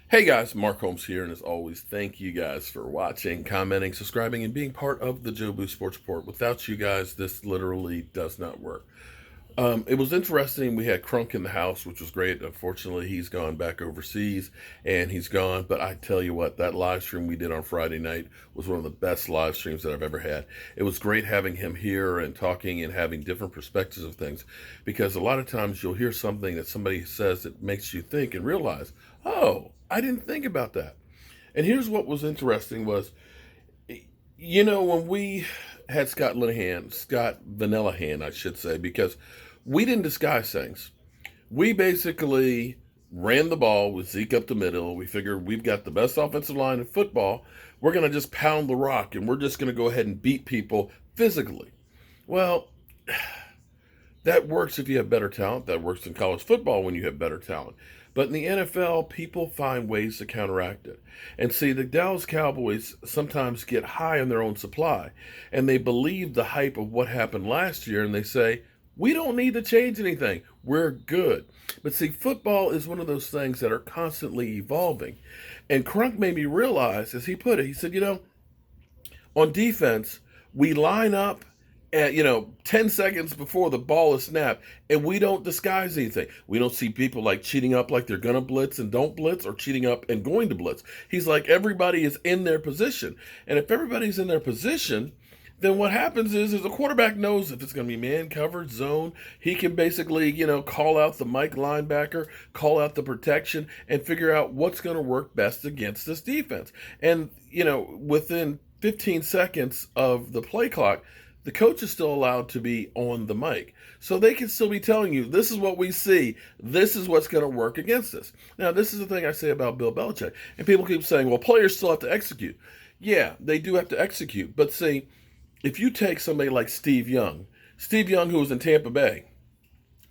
Hey guys, Mark Holmes here, and as always, thank you guys for watching, commenting, subscribing, and being part of the Joe Boo Sports Report. Without you guys, this literally does not work. It was interesting. We had Crunk in the house, which was great. Unfortunately, he's gone back overseas and he's gone. But I tell you what, that live stream we did on Friday night was one of the best live streams that I've ever had. It was great having him here and talking and having different perspectives of things, because a lot of times you'll hear something that somebody says that makes you think and realize, oh, I didn't think about that. And here's what was interesting was, when we had Scott Vanilla Hand, I should say, because we didn't disguise things. We basically ran the ball with Zeke up the middle. We figured we've got the best offensive line in football. We're going to just pound the rock and we're just going to go ahead and beat people physically. Well, that works if you have better talent. That works in college football when you have better talent. But in the NFL, people find ways to counteract it. And see, the Dallas Cowboys sometimes get high on their own supply, and they believe the hype of what happened last year, and they say, we don't need to change anything. We're good. But see, football is one of those things that are constantly evolving. And Crunk made me realize, as he put it, he said, on defense, we line up at 10 seconds before the ball is snapped, and we don't disguise anything. We don't see people like cheating up like they're gonna blitz and don't blitz, or cheating up and going to blitz. He's like, everybody is in their position, and if everybody's in their position, then what happens is the quarterback knows if it's going to be man covered, zone. He can basically call out the Mike linebacker, call out the protection, and figure out what's going to work best against this defense. And within 15 seconds of the play clock, the coach is still allowed to be on the mic. So they can still be telling you, this is what we see. This is what's going to work against us. Now, this is the thing I say about Bill Belichick. And people keep saying, well, players still have to execute. Yeah, they do have to execute. But see, if you take somebody like Steve Young, who was in Tampa Bay,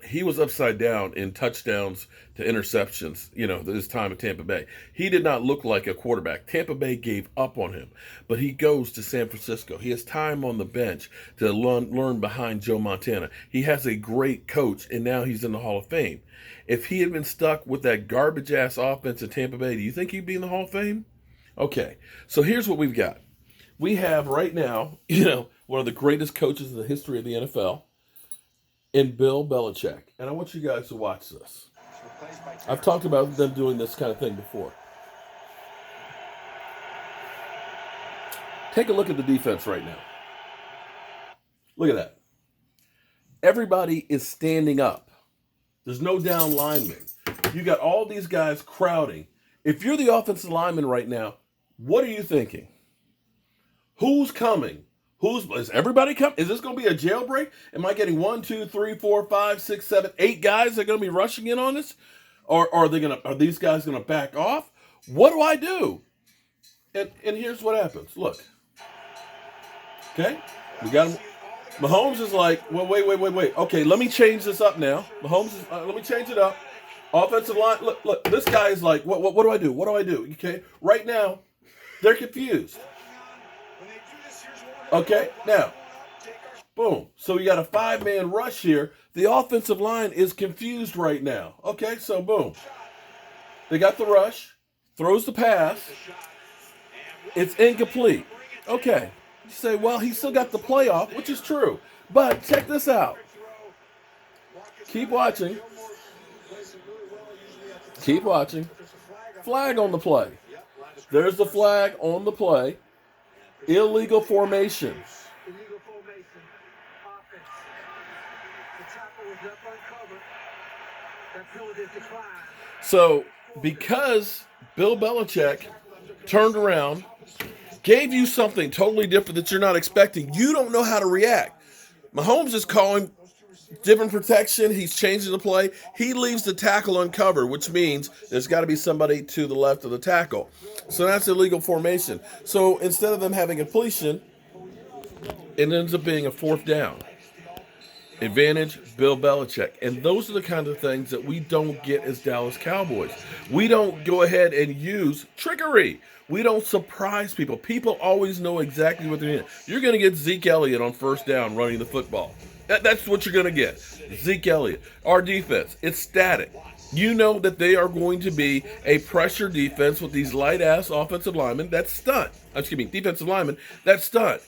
he was upside down in touchdowns to interceptions, his time at Tampa Bay. He did not look like a quarterback. Tampa Bay gave up on him, but he goes to San Francisco. He has time on the bench to learn behind Joe Montana. He has a great coach, and now he's in the Hall of Fame. If he had been stuck with that garbage-ass offense in Tampa Bay, do you think he'd be in the Hall of Fame? Okay, so here's what we've got. We have right now, one of the greatest coaches in the history of the NFL, in Bill Belichick. And I want you guys to watch this. I've talked about them doing this kind of thing before. Take a look at the defense right now. Look at that. Everybody is standing up. There's no down linemen. You got all these guys crowding. If you're the offensive lineman right now, what are you thinking? Who's coming? Is everybody coming? Is this going to be a jailbreak? Am I getting 1, 2, 3, 4, 5, 6, 7, 8 guys that are going to be rushing in on this? Or are these guys going to back off? What do I do? And here's what happens. Look. Okay? We got him. Mahomes is like, well, wait. Okay, let me change this up now. Mahomes is, let me change it up. Offensive line, look, this guy is like, what do I do? What do I do? Okay? Right now, they're confused. Okay, now, boom. So we got a 5-man rush here. The offensive line is confused right now. Okay, so boom. They got the rush, throws the pass. It's incomplete. Okay, you say, well, he still got the playoff, which is true. But check this out. Keep watching. Keep watching. Flag on the play. There's the flag on the play. Illegal formation. So, because Bill Belichick turned around, gave you something totally different that you're not expecting, you don't know how to react. Mahomes is calling different protection. He's changing the play. He leaves the tackle uncovered, which means there's got to be somebody to the left of the tackle. So that's illegal formation. So instead of them having a completion, it ends up being a 4th down. Advantage, Bill Belichick. And those are the kind of things that we don't get as Dallas Cowboys. We don't go ahead and use trickery. We don't surprise people. People always know exactly what they're doing. You're going to get Zeke Elliott on 1st down running the football. That's what you're going to get. Zeke Elliott. Our defense, it's static. You know that they are going to be a pressure defense with these light ass offensive linemen that stunt. Excuse me, defensive linemen that stunt.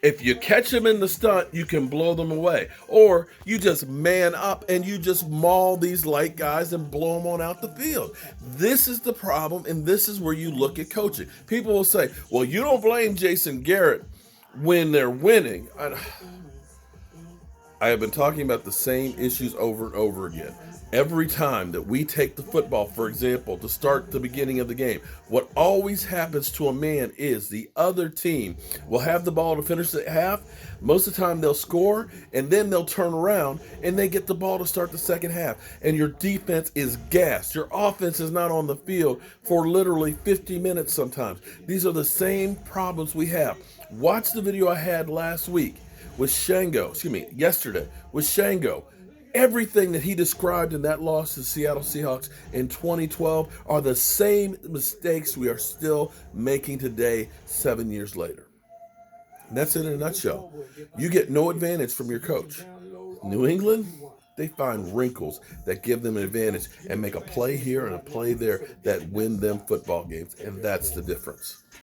If you catch them in the stunt, you can blow them away. Or you just man up and you just maul these light guys and blow them on out the field. This is the problem, and this is where you look at coaching. People will say, well, you don't blame Jason Garrett when they're winning. I have been talking about the same issues over and over again. Every time that we take the football, for example, to start the beginning of the game, what always happens to a man is the other team will have the ball to finish the half. Most of the time they'll score, and then they'll turn around and they get the ball to start the second half. And your defense is gassed. Your offense is not on the field for literally 50 minutes sometimes. These are the same problems we have. Watch the video I had last week with yesterday with Shango. Everything that he described in that loss to the Seattle Seahawks in 2012 are the same mistakes we are still making today, 7 years later. And that's it in a nutshell. You get no advantage from your coach. New England, they find wrinkles that give them an advantage and make a play here and a play there that win them football games. And that's the difference.